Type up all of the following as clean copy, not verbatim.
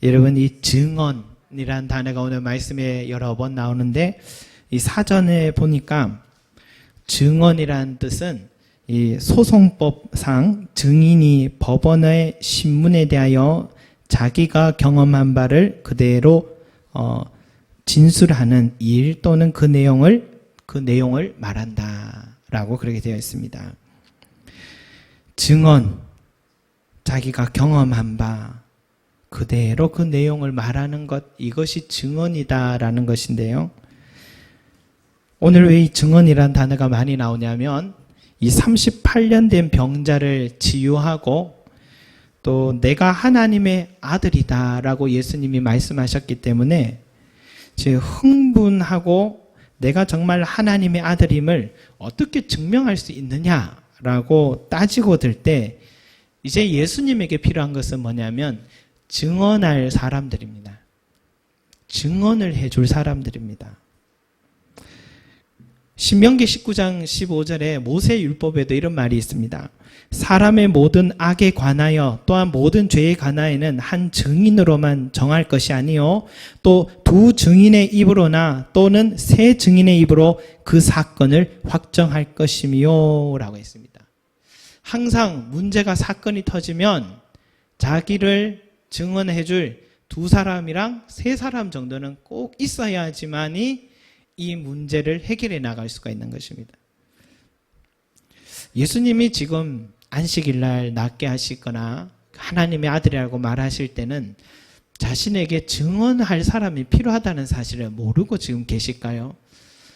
여러분, 이 증언이란 단어가 오늘 말씀에 여러 번 나오는데, 이 사전에 보니까 증언이란 뜻은 이 소송법상 증인이 법원의 신문에 대하여 자기가 경험한 바를 그대로 진술하는 일 또는 그 내용을 말한다라고 그렇게 되어 있습니다. 증언, 자기가 경험한 바 그대로 그 내용을 말하는 것, 이것이 증언이다라는 것인데요. 오늘 왜 이 증언이란 단어가 많이 나오냐면 이 38년 된 병자를 치유하고 또 내가 하나님의 아들이다라고 예수님이 말씀하셨기 때문에 흥분하고 내가 정말 하나님의 아들임을 어떻게 증명할 수 있느냐라고 따지고 들 때 이제 예수님에게 필요한 것은 뭐냐면 증언할 사람들입니다. 증언을 해줄 사람들입니다. 신명기 19장 15절에 모세율법에도 이런 말이 있습니다. 사람의 모든 악에 관하여 또한 모든 죄에 관하여는 한 증인으로만 정할 것이 아니요 또 두 증인의 입으로나 또는 세 증인의 입으로 그 사건을 확정할 것이며 라고 했습니다. 항상 문제가 사건이 터지면 자기를 증언해 줄 두 사람이랑 세 사람 정도는 꼭 있어야지만이 이 문제를 해결해 나갈 수가 있는 것입니다. 예수님이 지금 안식일날 낫게 하시거나 하나님의 아들이라고 말하실 때는 자신에게 증언할 사람이 필요하다는 사실을 모르고 지금 계실까요?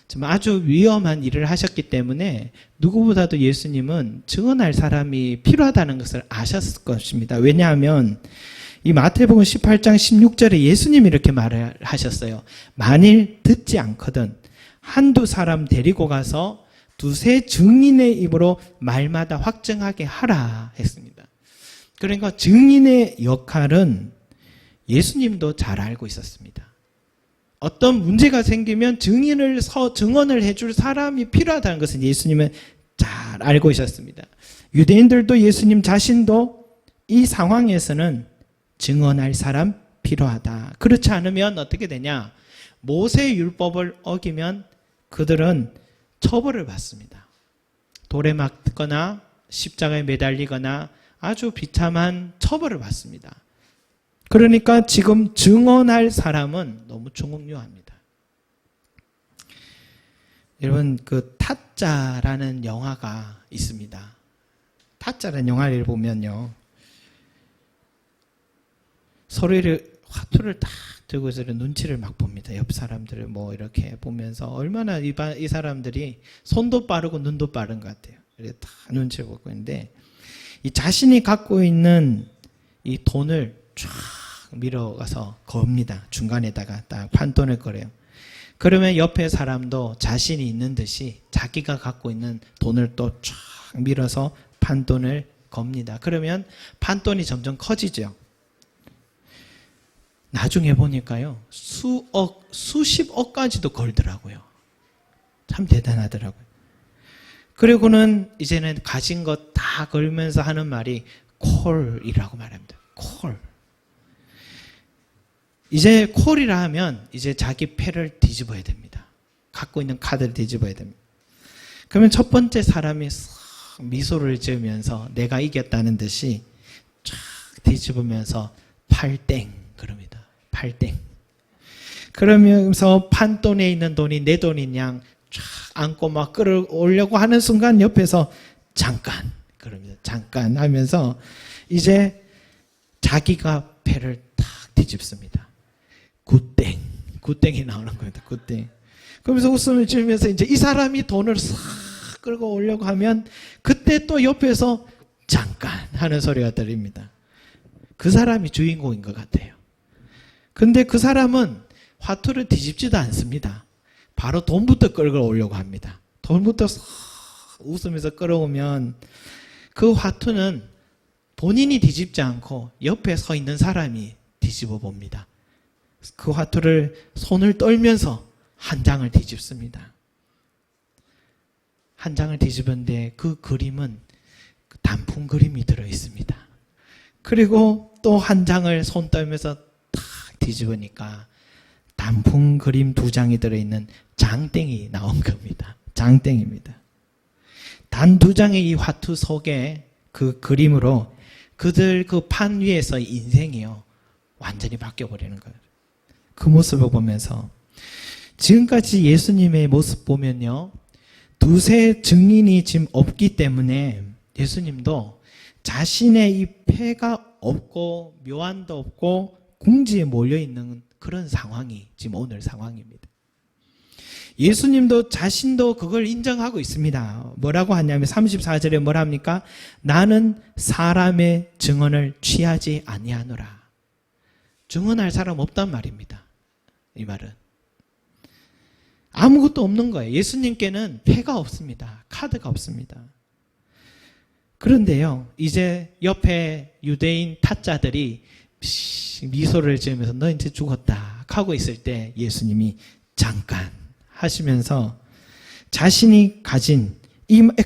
지금 아주 위험한 일을 하셨기 때문에 누구보다도 예수님은 증언할 사람이 필요하다는 것을 아셨을 것입니다. 왜냐하면 이 마태복음 18장 16절에 예수님이 이렇게 말을 하셨어요. 만일 듣지 않거든 한두 사람 데리고 가서 두세 증인의 입으로 말마다 확정하게 하라 했습니다. 그러니까 증인의 역할은 예수님도 잘 알고 있었습니다. 어떤 문제가 생기면 증언을 해줄 사람이 필요하다는 것은 예수님은 잘 알고 있었습니다. 유대인들도 예수님 자신도 이 상황에서는 증언할 사람 필요하다. 그렇지 않으면 어떻게 되냐? 모세의 율법을 어기면 그들은 처벌을 받습니다. 돌에 맞거나 십자가에 매달리거나 아주 비참한 처벌을 받습니다. 그러니까 지금 증언할 사람은 너무 중요합니다. 여러분, 그 타짜라는 영화가 있습니다. 타짜라는 영화를 보면요, 서로를 화투를 딱 들고서 눈치를 막 봅니다. 옆 사람들을 뭐 이렇게 보면서 얼마나 이 사람들이 손도 빠르고 눈도 빠른 것 같아요. 이렇게 다 눈치를 보고 있는데 이 자신이 갖고 있는 이 돈을 쫙 밀어가서 겁니다. 중간에다가 딱 판돈을 걸어요. 그러면 옆에 사람도 자신이 있는 듯이 자기가 갖고 있는 돈을 또 쫙 밀어서 판돈을 겁니다. 그러면 판돈이 점점 커지죠. 나중에 보니까요, 수억, 수십억까지도 걸더라고요. 참 대단하더라고요. 그리고는 이제는 가진 것 다 걸면서 하는 말이 콜이라고 말합니다. 콜. 이제 콜이라 하면 이제 자기 패를 뒤집어야 됩니다. 갖고 있는 카드를 뒤집어야 됩니다. 그러면 첫 번째 사람이 싹 미소를 지으면서 내가 이겼다는 듯이 쫙 뒤집으면서 8땡 그럽니다. 8땡. 그러면서 판돈에 있는 돈이 내 돈인 양 쫙 안고 막 끌어오려고 하는 순간 옆에서 잠깐 그럽니다. 잠깐 하면서 이제 자기가 패를 탁 뒤집습니다. 굿땡. 굿땡이 나오는 겁니다. 굿땡. 그러면서 웃음을 지으면서 이제 이 사람이 돈을 싹 끌고 오려고 하면 그때 또 옆에서 잠깐 하는 소리가 들립니다. 그 사람이 주인공인 것 같아요. 근데 그 사람은 화투를 뒤집지도 않습니다. 바로 돈부터 끌고 오려고 합니다. 돈부터 싹 웃으면서 끌어오면 그 화투는 본인이 뒤집지 않고 옆에 서 있는 사람이 뒤집어 봅니다. 그 화투를 손을 떨면서 한 장을 뒤집습니다. 한 장을 뒤집었는데 그 그림은 단풍 그림이 들어있습니다. 그리고 또 한 장을 손 떨면서 탁 뒤집으니까 단풍 그림 2장이 들어있는 장땡이 나온 겁니다. 장땡입니다. 단 2장의 이 화투 속에 그 그림으로 그들 그 판 위에서 인생이요 완전히 바뀌어버리는 거예요. 그 모습을 보면서 지금까지 예수님의 모습 보면요, 두세 증인이 지금 없기 때문에 예수님도 자신의 이 패가 없고 묘안도 없고 궁지에 몰려있는 그런 상황이 지금 오늘 상황입니다. 예수님도 자신도 그걸 인정하고 있습니다. 뭐라고 하냐면 34절에 뭐라 합니까? 나는 사람의 증언을 취하지 아니하노라. 증언할 사람 없단 말입니다. 이 말은 아무것도 없는 거예요. 예수님께는 패가 없습니다. 카드가 없습니다. 그런데요, 이제 옆에 유대인 타짜들이 미소를 지으면서 너 이제 죽었다 하고 있을 때 예수님이 잠깐 하시면서 자신이 가진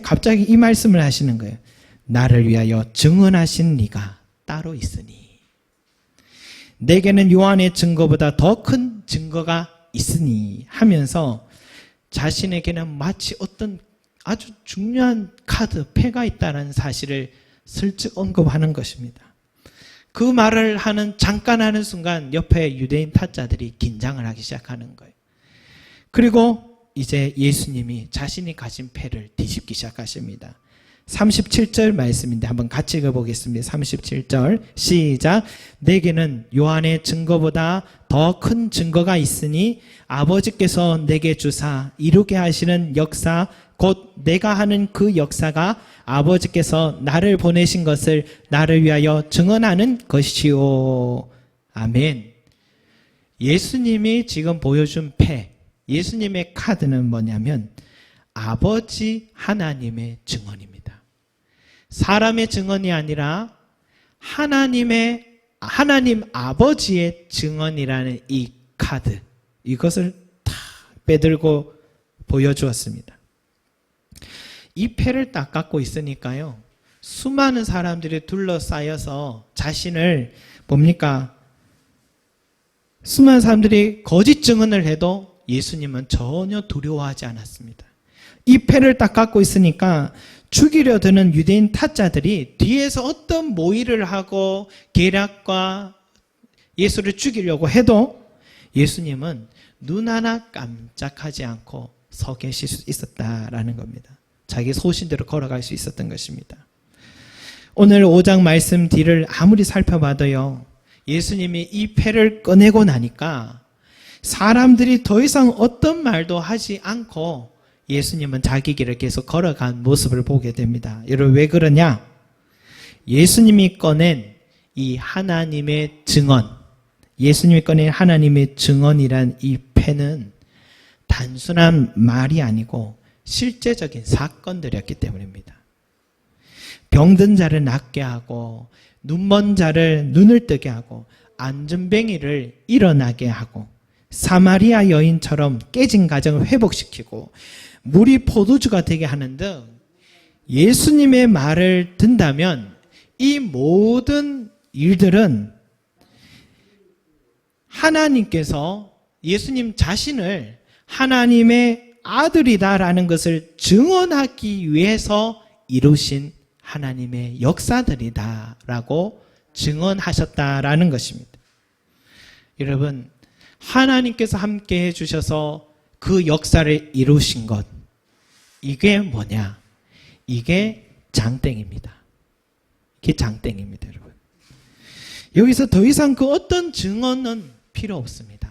갑자기 이 말씀을 하시는 거예요. 나를 위하여 증언하신 네가 따로 있으니 내게는 요한의 증거보다 더 큰 증거가 있으니 하면서 자신에게는 마치 어떤 아주 중요한 카드, 패가 있다는 사실을 슬쩍 언급하는 것입니다. 그 말을 잠깐 하는 순간 옆에 유대인 타짜들이 긴장을 하기 시작하는 거예요. 그리고 이제 예수님이 자신이 가진 패를 뒤집기 시작하십니다. 37절 말씀인데 한번 같이 읽어보겠습니다. 37절 시작. 내게는 요한의 증거보다 더 큰 증거가 있으니 아버지께서 내게 주사 이루게 하시는 역사 곧 내가 하는 그 역사가 아버지께서 나를 보내신 것을 나를 위하여 증언하는 것이요. 아멘. 예수님이 지금 보여준 패, 예수님의 카드는 뭐냐면 아버지 하나님의 증언입니다. 사람의 증언이 아니라 하나님 아버지의 증언이라는 이 카드, 이것을 다 빼들고 보여주었습니다. 이 패를 딱 갖고 있으니까요, 수많은 사람들이 둘러싸여서 자신을 수많은 사람들이 거짓 증언을 해도 예수님은 전혀 두려워하지 않았습니다. 이 패를 딱 갖고 있으니까 죽이려 드는 유대인 타짜들이 뒤에서 어떤 모의를 하고 계략과 예수를 죽이려고 해도 예수님은 눈 하나 깜짝하지 않고 서 계실 수 있었다라는 겁니다. 자기 소신대로 걸어갈 수 있었던 것입니다. 오늘 5장 말씀 뒤를 아무리 살펴봐도요, 예수님이 이 패를 꺼내고 나니까 사람들이 더 이상 어떤 말도 하지 않고 예수님은 자기 길을 계속 걸어간 모습을 보게 됩니다. 여러분, 왜 그러냐? 예수님이 꺼낸 이 하나님의 증언, 예수님이 꺼낸 하나님의 증언이란 이 패는 단순한 말이 아니고 실제적인 사건들이었기 때문입니다. 병든 자를 낫게 하고 눈먼 자를 눈을 뜨게 하고 안전뱅이를 일어나게 하고 사마리아 여인처럼 깨진 가정을 회복시키고 물이 포도주가 되게 하는 등 예수님의 말을 듣는다면 이 모든 일들은 하나님께서 예수님 자신을 하나님의 아들이다라는 것을 증언하기 위해서 이루신 하나님의 역사들이다라고 증언하셨다라는 것입니다. 여러분, 하나님께서 함께 해주셔서 그 역사를 이루신 것, 이게 뭐냐? 이게 장땡입니다. 이게 장땡입니다, 여러분. 여기서 더 이상 그 어떤 증언은 필요 없습니다.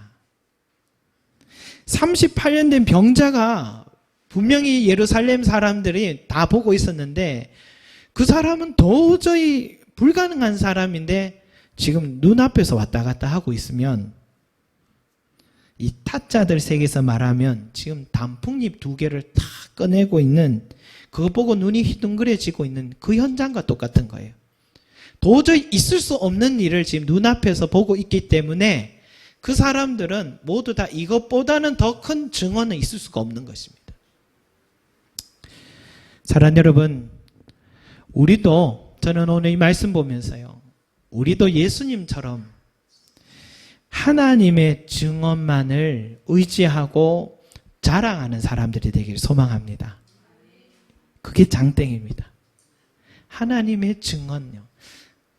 38년 된 병자가 분명히 예루살렘 사람들이 다 보고 있었는데 그 사람은 도저히 불가능한 사람인데 지금 눈앞에서 왔다 갔다 하고 있으면 이 타짜들 세계에서 말하면 지금 단풍잎 2개를 다 꺼내고 있는, 그거 보고 눈이 희둥그레지고 있는 그 현장과 똑같은 거예요. 도저히 있을 수 없는 일을 지금 눈앞에서 보고 있기 때문에 그 사람들은 모두 다 이것보다는 더 큰 증언은 있을 수가 없는 것입니다. 사랑하는 여러분, 우리도, 저는 오늘 이 말씀 보면서요, 우리도 예수님처럼 하나님의 증언만을 의지하고 자랑하는 사람들이 되기를 소망합니다. 그게 장땡입니다. 하나님의 증언요.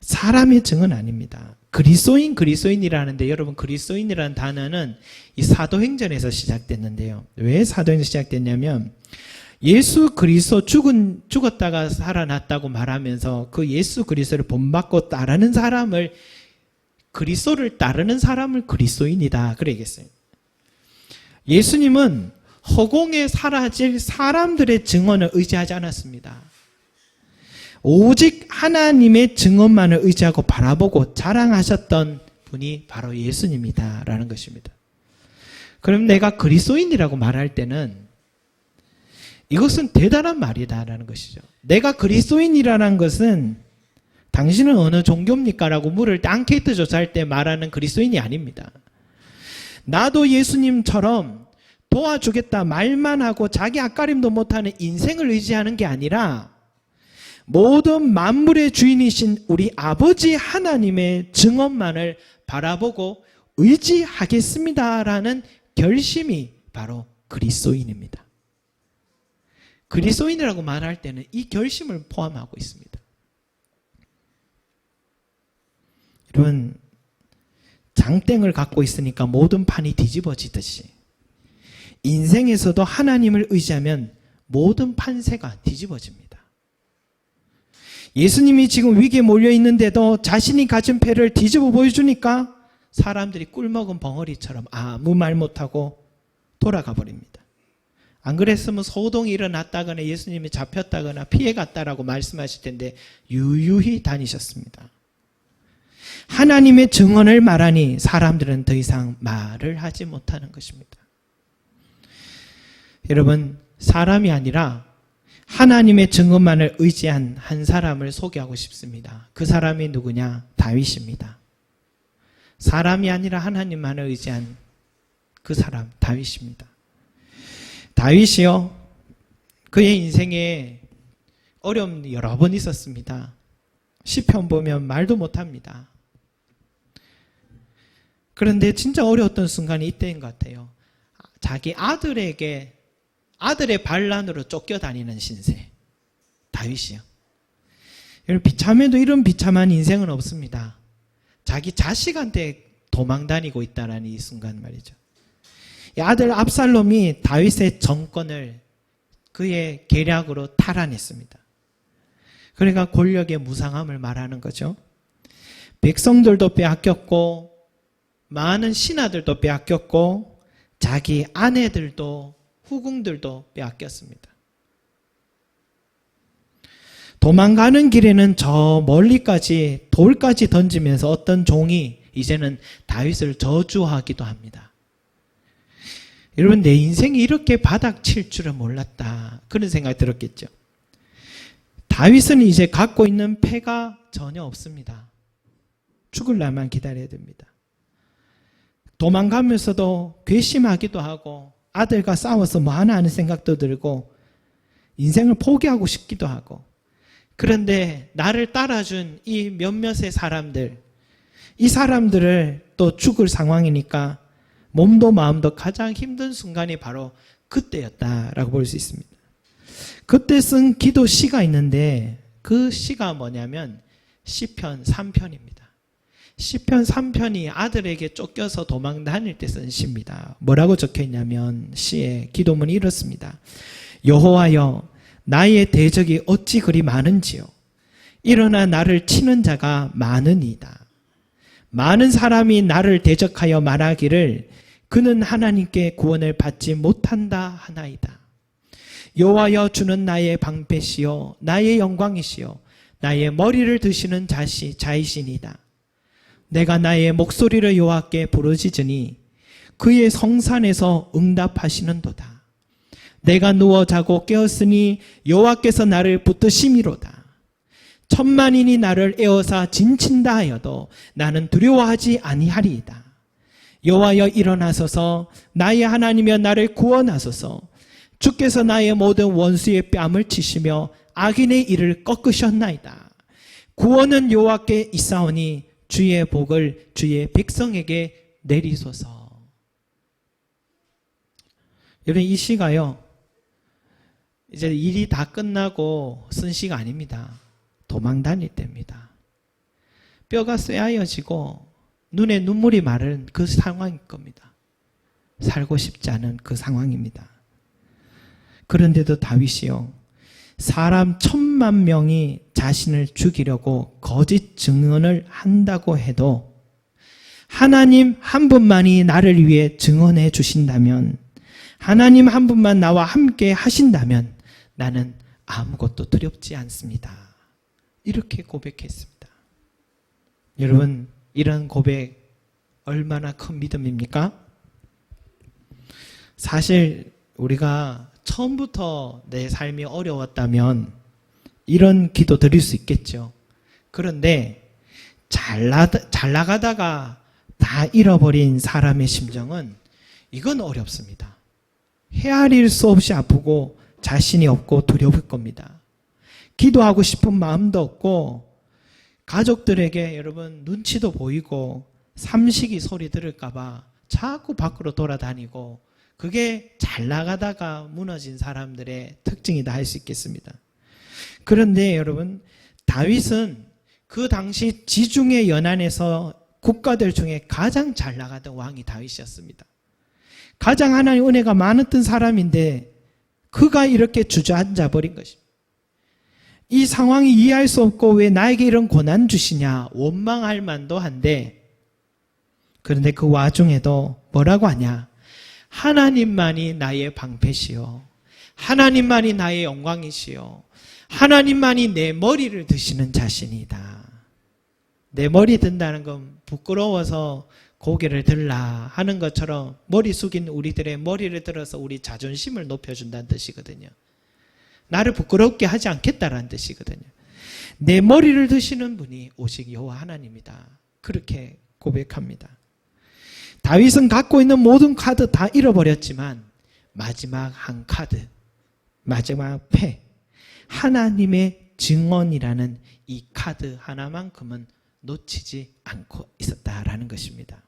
사람의 증언 아닙니다. 그리스도인이라는데 여러분 그리스도인이라는 단어는 이 사도행전에서 시작됐는데요. 왜 사도행전 시작됐냐면 예수 그리스도 죽었다가 살아났다고 말하면서 그 예수 그리스도를 본받고 따르는 사람을 그리스도를 따르는 사람을 그리스도인이다 그러겠어요. 예수님은 허공에 사라질 사람들의 증언을 의지하지 않았습니다. 오직 하나님의 증언만을 의지하고 바라보고 자랑하셨던 분이 바로 예수님이다라는 것입니다. 그럼 내가 그리스도인이라고 말할 때는 이것은 대단한 말이다라는 것이죠. 내가 그리스도인이라는 것은 당신은 어느 종교입니까? 라고 물을 때 앙케이트 조사할 때 말하는 그리스도인이 아닙니다. 나도 예수님처럼 도와주겠다 말만 하고 자기 앞가림도 못하는 인생을 의지하는 게 아니라 모든 만물의 주인이신 우리 아버지 하나님의 증언만을 바라보고 의지하겠습니다라는 결심이 바로 그리스도인입니다. 그리스도인이라고 말할 때는 이 결심을 포함하고 있습니다. 여러분, 장땡을 갖고 있으니까 모든 판이 뒤집어지듯이 인생에서도 하나님을 의지하면 모든 판세가 뒤집어집니다. 예수님이 지금 위기에 몰려 있는데도 자신이 가진 패를 뒤집어 보여주니까 사람들이 꿀먹은 벙어리처럼 아무 말 못하고 돌아가 버립니다. 안 그랬으면 소동이 일어났다거나 예수님이 잡혔다거나 피해갔다라고 말씀하실 텐데 유유히 다니셨습니다. 하나님의 증언을 말하니 사람들은 더 이상 말을 하지 못하는 것입니다. 여러분, 사람이 아니라 하나님의 증언만을 의지한 한 사람을 소개하고 싶습니다. 그 사람이 누구냐? 다윗입니다. 사람이 아니라 하나님만을 의지한 그 사람, 다윗입니다. 다윗이요, 그의 인생에 어려움이 여러 번 있었습니다. 시편 보면 말도 못합니다. 그런데 진짜 어려웠던 순간이 이때인 것 같아요. 자기 아들의 반란으로 쫓겨다니는 신세, 다윗이요. 여러분, 비참해도 이런 비참한 인생은 없습니다. 자기 자식한테 도망다니고 있다는 이 순간 말이죠. 이 아들 압살롬이 다윗의 정권을 그의 계략으로 탈환했습니다. 그러니까 권력의 무상함을 말하는 거죠. 백성들도 빼앗겼고 많은 신하들도 빼앗겼고 자기 아내들도 후궁들도 빼앗겼습니다. 도망가는 길에는 저 멀리까지 돌까지 던지면서 어떤 종이 이제는 다윗을 저주하기도 합니다. 여러분, 내 인생이 이렇게 바닥칠 줄은 몰랐다, 그런 생각이 들었겠죠. 다윗은 이제 갖고 있는 패가 전혀 없습니다. 죽을 날만 기다려야 됩니다. 도망가면서도 괘씸하기도 하고 아들과 싸워서 뭐 하나 하는 생각도 들고 인생을 포기하고 싶기도 하고, 그런데 나를 따라준 이 몇몇의 사람들, 이 사람들을 또 죽을 상황이니까 몸도 마음도 가장 힘든 순간이 바로 그때였다라고 볼 수 있습니다. 그때 쓴 기도 시가 있는데 그 시가 뭐냐면 시편 3편입니다. 시편 3편이 아들에게 쫓겨서 도망 다닐 때 쓴 시입니다. 뭐라고 적혀있냐면 시의 기도문이 이렇습니다. 여호와여, 나의 대적이 어찌 그리 많은지요. 일어나 나를 치는 자가 많으니이다. 많은 사람이 나를 대적하여 말하기를 그는 하나님께 구원을 받지 못한다 하나이다. 여호와여, 주는 나의 방패시요 나의 영광이시요 나의 머리를 드시는 자이시니다. 내가 나의 목소리를 여호와께 부르짖으니 그의 성산에서 응답하시는도다. 내가 누워 자고 깨었으니 여호와께서 나를 붙드심이로다. 천만인이 나를 에워싸 진친다 하여도 나는 두려워하지 아니하리이다. 여호와여, 일어나소서. 나의 하나님이여, 나를 구원하소서. 주께서 나의 모든 원수의 뺨을 치시며 악인의 일을 꺾으셨나이다. 구원은 여호와께 있사오니 주의 복을 주의 백성에게 내리소서. 여러분, 이 시가요, 이제 일이 다 끝나고 쓴 시가 아닙니다. 도망 다닐 때입니다. 뼈가 쇠하여지고 눈에 눈물이 마른 그 상황일 겁니다. 살고 싶지 않은 그 상황입니다. 그런데도 다윗이요, 사람 10,000명이 자신을 죽이려고 거짓 증언을 한다고 해도 하나님 한 분만이 나를 위해 증언해 주신다면, 하나님 한 분만 나와 함께 하신다면 나는 아무것도 두렵지 않습니다. 이렇게 고백했습니다. 여러분, 이런 고백 얼마나 큰 믿음입니까? 사실 우리가 처음부터 내 삶이 어려웠다면 이런 기도 드릴 수 있겠죠. 그런데 잘 나가다가 다 잃어버린 사람의 심정은 이건 어렵습니다. 헤아릴 수 없이 아프고 자신이 없고 두려울 겁니다. 기도하고 싶은 마음도 없고 가족들에게 여러분 눈치도 보이고 삼식이 소리 들을까봐 자꾸 밖으로 돌아다니고, 그게 잘 나가다가 무너진 사람들의 특징이다 할 수 있겠습니다. 그런데 여러분, 다윗은 그 당시 지중해 연안에서 국가들 중에 가장 잘 나가던 왕이 다윗이었습니다. 가장 하나님 은혜가 많았던 사람인데 그가 이렇게 주저앉아 버린 것입니다. 이 상황이 이해할 수 없고 왜 나에게 이런 고난 주시냐 원망할 만도 한데, 그런데 그 와중에도 뭐라고 하냐, 하나님만이 나의 방패시요, 하나님만이 나의 영광이시요, 하나님만이 내 머리를 드시는 자신이다. 내 머리 든다는 건 부끄러워서 고개를 들라 하는 것처럼 머리 숙인 우리들의 머리를 들어서 우리 자존심을 높여준다는 뜻이거든요. 나를 부끄럽게 하지 않겠다라는 뜻이거든요. 내 머리를 드시는 분이 오직 여호와 하나님이다. 그렇게 고백합니다. 다윗은 갖고 있는 모든 카드 다 잃어버렸지만 마지막 한 카드, 마지막 패, 하나님의 증언이라는 이 카드 하나만큼은 놓치지 않고 있었다라는 것입니다.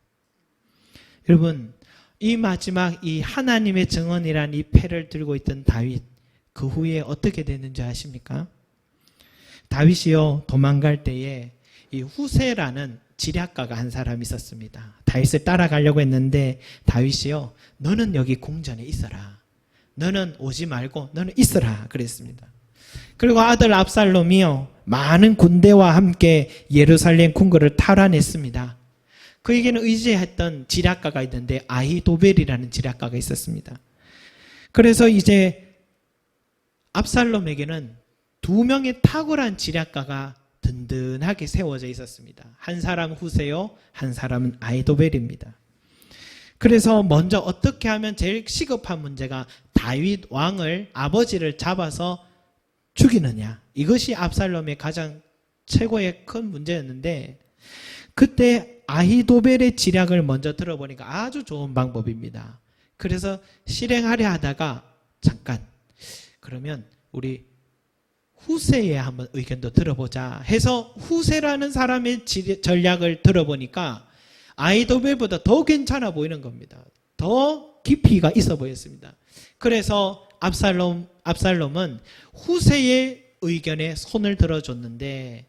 여러분, 이 마지막 이 하나님의 증언이라는 이 패를 들고 있던 다윗, 그 후에 어떻게 됐는지 아십니까? 다윗이요, 도망갈 때에 이 후세라는 지략가가 한 사람이 있었습니다. 다윗을 따라가려고 했는데 다윗이요, 너는 여기 궁전에 있어라, 너는 오지 말고 너는 있어라 그랬습니다. 그리고 아들 압살롬이요, 많은 군대와 함께 예루살렘 궁궐을 탈환했습니다. 그에게는 의지했던 지략가가 있는데 아히도벨이라는 지략가가 있었습니다. 그래서 이제 압살롬에게는 2명의 탁월한 지략가가 든든하게 세워져 있었습니다. 한 사람은 후세요, 한 사람은 아히도벨입니다. 그래서 먼저 어떻게 하면 제일 시급한 문제가 다윗 왕을, 아버지를 잡아서 죽이느냐, 이것이 압살롬의 가장 최고의 큰 문제였는데, 그때 아히도벨의 지략을 먼저 들어보니까 아주 좋은 방법입니다. 그래서 실행하려 하다가 잠깐, 그러면 우리 후세의 한번 의견도 들어보자 해서 후세라는 사람의 전략을 들어보니까 아히도벨보다 더 괜찮아 보이는 겁니다. 더 깊이가 있어 보였습니다. 그래서 압살롬은 후세의 의견에 손을 들어줬는데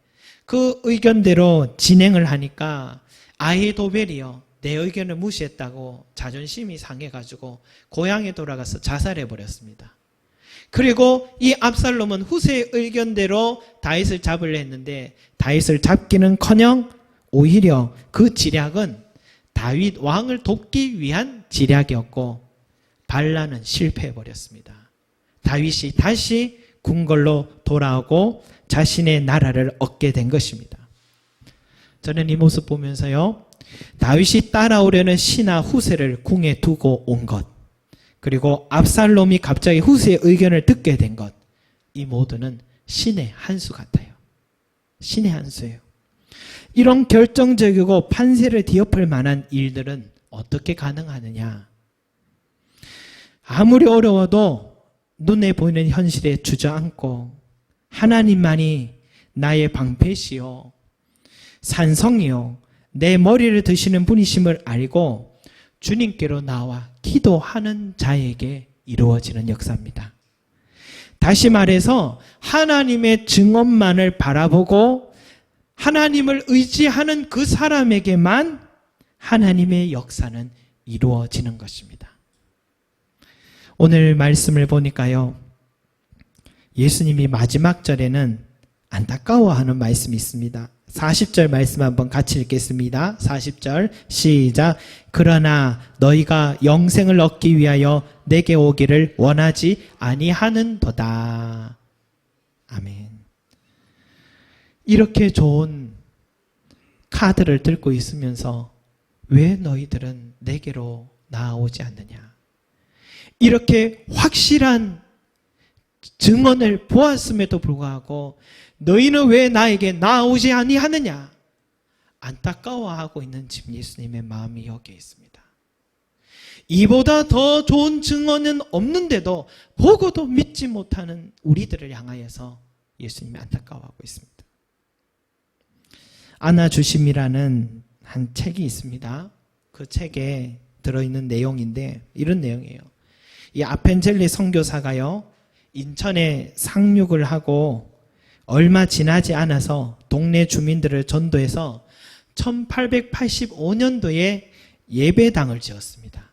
그 의견대로 진행을 하니까 아히도벨이요, 내 의견을 무시했다고 자존심이 상해가지고 고향에 돌아가서 자살해버렸습니다. 그리고 이 압살롬은 후세의 의견대로 다윗을 잡으려 했는데 다윗을 잡기는커녕 오히려 그 지략은 다윗 왕을 돕기 위한 지략이었고 반란은 실패해버렸습니다. 다윗이 다시 궁궐로 돌아오고 자신의 나라를 얻게 된 것입니다. 저는 이 모습 보면서요, 다윗이 따라오려는 신하 후세를 궁에 두고 온 것, 그리고 압살롬이 갑자기 후세의 의견을 듣게 된 것, 이 모두는 신의 한 수 같아요. 신의 한 수예요. 이런 결정적이고 판세를 뒤엎을 만한 일들은 어떻게 가능하느냐? 아무리 어려워도 눈에 보이는 현실에 주저앉고 하나님만이 나의 방패시요 산성이요 내 머리를 드시는 분이심을 알고 주님께로 나와 기도하는 자에게 이루어지는 역사입니다. 다시 말해서 하나님의 증언만을 바라보고 하나님을 의지하는 그 사람에게만 하나님의 역사는 이루어지는 것입니다. 오늘 말씀을 보니까요, 예수님이 마지막 절에는 안타까워하는 말씀이 있습니다. 40절 말씀 한번 같이 읽겠습니다. 40절 시작. 그러나 너희가 영생을 얻기 위하여 내게 오기를 원하지 아니하는도다. 아멘. 이렇게 좋은 카드를 들고 있으면서 왜 너희들은 내게로 나아오지 않느냐? 이렇게 확실한 증언을 보았음에도 불구하고 너희는 왜 나에게 나아오지 아니하느냐? 안타까워하고 있는 지금 예수님의 마음이 여기에 있습니다. 이보다 더 좋은 증언은 없는데도 보고도 믿지 못하는 우리들을 향하여서 예수님이 안타까워하고 있습니다. 안아주심이라는 한 책이 있습니다. 그 책에 들어있는 내용인데 이런 내용이에요. 이 아펜젤리 선교사가요, 인천에 상륙을 하고 얼마 지나지 않아서 동네 주민들을 전도해서 1885년도에 예배당을 지었습니다.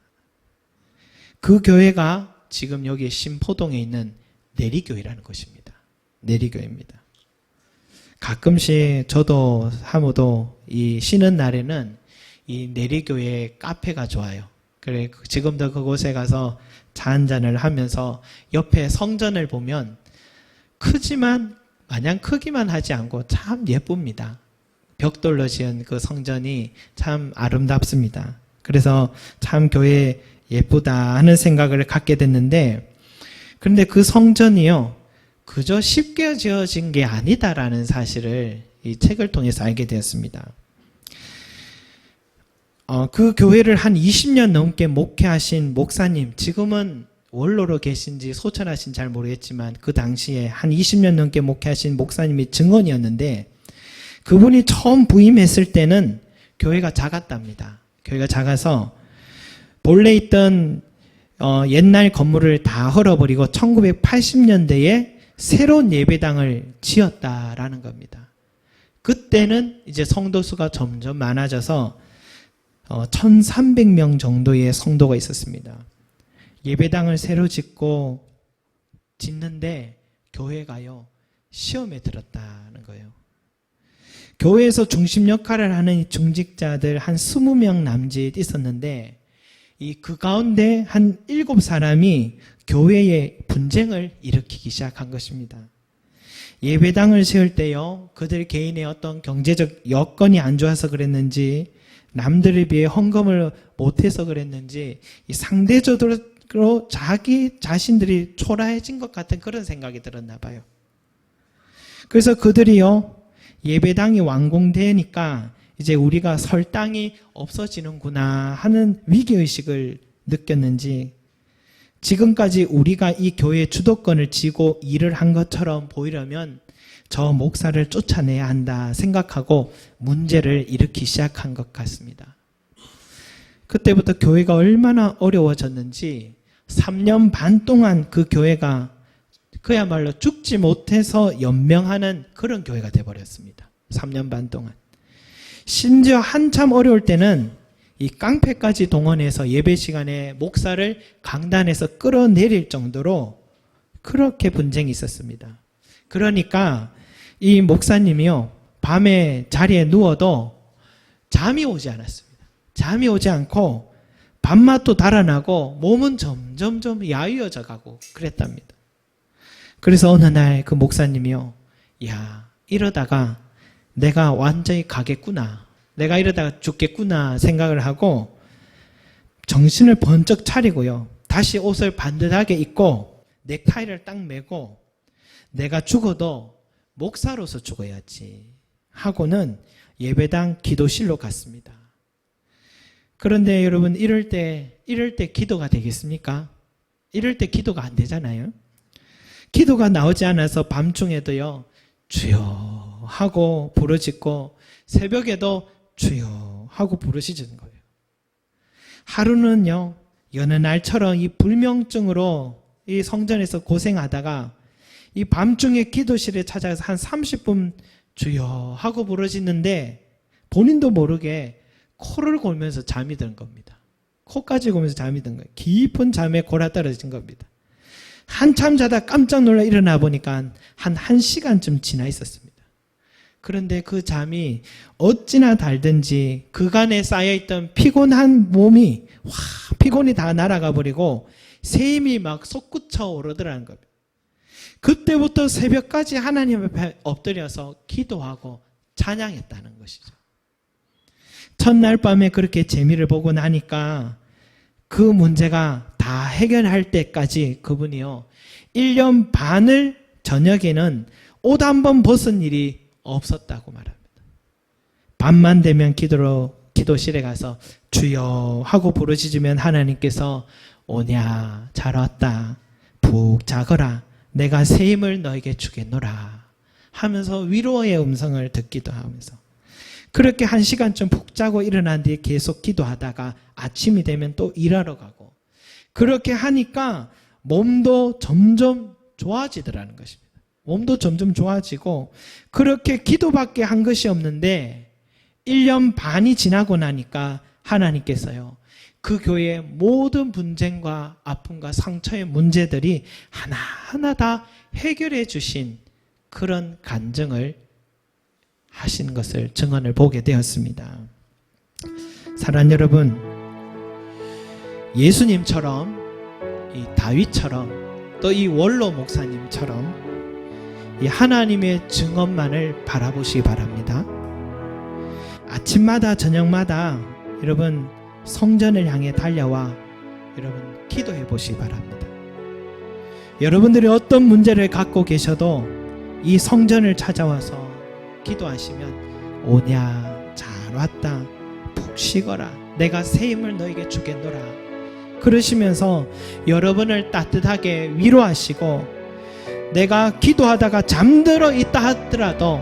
그 교회가 지금 여기 신포동에 있는 내리교회라는 것입니다. 내리교회입니다. 가끔씩 저도 사모도 이 쉬는 날에는 이 내리교회 카페가 좋아요. 그래 지금도 그곳에 가서 차 한잔을 하면서 옆에 성전을 보면 크지만 마냥 크기만 하지 않고 참 예쁩니다. 벽돌로 지은 그 성전이 참 아름답습니다. 그래서 참 교회 예쁘다 하는 생각을 갖게 됐는데, 그런데 그 성전이요, 그저 쉽게 지어진 게 아니다라는 사실을 이 책을 통해서 알게 되었습니다. 그 교회를 한 20년 넘게 목회하신 목사님, 지금은 원로로 계신지 소천하신지 잘 모르겠지만 그 당시에 한 20년 넘게 목회하신 목사님이 증언이었는데, 그분이 처음 부임했을 때는 교회가 작았답니다. 교회가 작아서 본래 있던 옛날 건물을 다 헐어버리고 1980년대에 새로운 예배당을 지었다라는 겁니다. 그때는 이제 성도 수가 점점 많아져서 1300명 정도의 성도가 있었습니다. 예배당을 새로 짓는데 교회가요, 시험에 들었다는 거예요. 교회에서 중심 역할을 하는 중직자들 한 20명 남짓 있었는데, 그 가운데 한 7사람이 교회에 분쟁을 일으키기 시작한 것입니다. 예배당을 세울 때요, 그들 개인의 어떤 경제적 여건이 안 좋아서 그랬는지, 남들에 비해 헌금을 못해서 그랬는지, 상대적으로 자기 자신들이 초라해진 것 같은 그런 생각이 들었나 봐요. 그래서 그들이요, 예배당이 완공되니까 이제 우리가 설 땅이 없어지는구나 하는 위기의식을 느꼈는지, 지금까지 우리가 이 교회의 주도권을 쥐고 일을 한 것처럼 보이려면 저 목사를 쫓아내야 한다 생각하고 문제를 일으키기 시작한 것 같습니다. 그때부터 교회가 얼마나 어려워졌는지 3년 반 동안 그 교회가 그야말로 죽지 못해서 연명하는 그런 교회가 되어버렸습니다. 3년 반 동안. 심지어 한참 어려울 때는 이 깡패까지 동원해서 예배 시간에 목사를 강단에서 끌어내릴 정도로 그렇게 분쟁이 있었습니다. 그러니까 이 목사님이요, 밤에 자리에 누워도 잠이 오지 않았습니다. 잠이 오지 않고 밥맛도 달아나고 몸은 점점점 야위어져 가고 그랬답니다. 그래서 어느 날 그 목사님이요, 야, 이러다가 내가 완전히 가겠구나, 내가 이러다가 죽겠구나 생각을 하고 정신을 번쩍 차리고요, 다시 옷을 반듯하게 입고 넥타이를 딱 매고 내가 죽어도 목사로서 죽어야지 하고는 예배당 기도실로 갔습니다. 그런데 여러분, 이럴 때 기도가 되겠습니까? 이럴 때 기도가 안 되잖아요. 기도가 나오지 않아서 밤중에도요, 주여 하고 부르짖고 새벽에도 주여 하고 부르시는 거예요. 하루는요, 여느 날처럼 이 불면증으로 이 성전에서 고생하다가 이 밤중에 기도실에 찾아가서 한 30분 주여 하고 부르짖는데 본인도 모르게 코를 골면서 잠이 든 겁니다. 코까지 골면서 잠이 든 거예요. 깊은 잠에 골아떨어진 겁니다. 한참 자다 깜짝 놀라 일어나 보니까 한 1시간쯤 지나 있었습니다. 그런데 그 잠이 어찌나 달든지 그간에 쌓여있던 피곤한 몸이 피곤이 다 날아가 버리고 샘이 막 솟구쳐 오르더라는 겁니다. 그때부터 새벽까지 하나님 앞에 엎드려서 기도하고 찬양했다는 것이죠. 첫날 밤에 그렇게 재미를 보고 나니까 그 문제가 다 해결할 때까지 그분이요, 1년 반을 저녁에는 옷 한 번 벗은 일이 없었다고 말합니다. 밤만 되면 기도실에 가서 주여 하고 부르짖으면 하나님께서 오냐, 잘 왔다, 푹 자거라, 내가 새 힘을 너에게 주겠노라 하면서 위로의 음성을 듣기도 하면서, 그렇게 1시간쯤 푹 자고 일어난 뒤에 계속 기도하다가 아침이 되면 또 일하러 가고, 그렇게 하니까 몸도 점점 좋아지더라는 것입니다. 몸도 점점 좋아지고, 그렇게 기도밖에 한 것이 없는데 1년 반이 지나고 나니까 하나님께서요, 그 교회의 모든 분쟁과 아픔과 상처의 문제들이 하나하나 다 해결해 주신 그런 간증을 하신 것을, 증언을 보게 되었습니다. 사랑하는 여러분, 예수님처럼, 이 다윗처럼, 또 이 원로 목사님처럼 이 하나님의 증언만을 바라보시기 바랍니다. 아침마다 저녁마다 여러분 성전을 향해 달려와 여러분 기도해 보시기 바랍니다. 여러분들이 어떤 문제를 갖고 계셔도 이 성전을 찾아와서 기도하시면 오냐, 잘 왔다, 푹 쉬거라, 내가 새 힘을 너에게 주겠노라 그러시면서 여러분을 따뜻하게 위로하시고, 내가 기도하다가 잠들어 있다 하더라도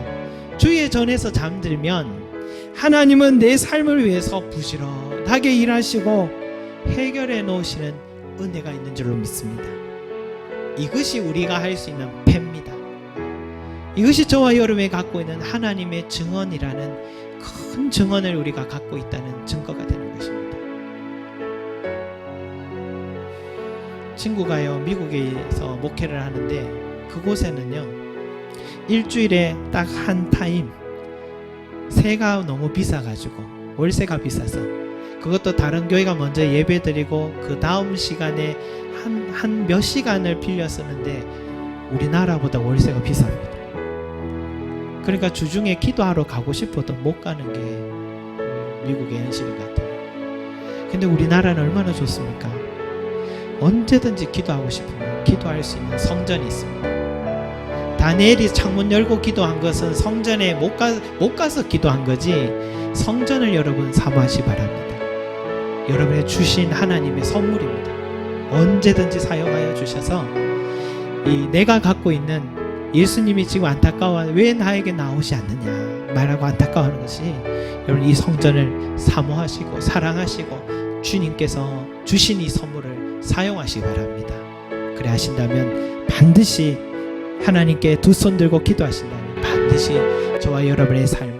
주의 전에서 잠들면 하나님은 내 삶을 위해서 부지런하게 일하시고 해결해 놓으시는 은혜가 있는 줄로 믿습니다. 이것이 우리가 할 수 있는 패입니다. 이것이 저와 여러분이 갖고 있는 하나님의 증언이라는 큰 증언을 우리가 갖고 있다는 증거가 되는 것입니다. 친구가요, 미국에서 목회를 하는데 그곳에는요, 일주일에 딱 한 타임 세가 너무 비싸가지고, 월세가 비싸서 그것도 다른 교회가 먼저 예배 드리고 그 다음 시간에 한 몇 시간을 빌려 쓰는데 우리나라보다 월세가 비쌉니다. 그러니까 주중에 기도하러 가고 싶어도 못 가는 게 미국의 현실 같아요. 근데 우리나라는 얼마나 좋습니까? 언제든지 기도하고 싶으면 기도할 수 있는 성전이 있습니다. 다니엘이 창문 열고 기도한 것은 성전에 못 가서 기도한 거지, 성전을 여러분 사모하시 바랍니다. 여러분의 주신 하나님의 선물입니다. 언제든지 사용하여 주셔서 이 내가 갖고 있는, 예수님이 지금 안타까워 왜 나에게 나오지 않느냐 말하고 안타까워하는 것이, 여러분 이 성전을 사모하시고 사랑하시고 주님께서 주신 이 선물을 사용하시기 바랍니다. 그래 하신다면 반드시 하나님께 두 손 들고 기도하신다면 반드시 저와 여러분의 삶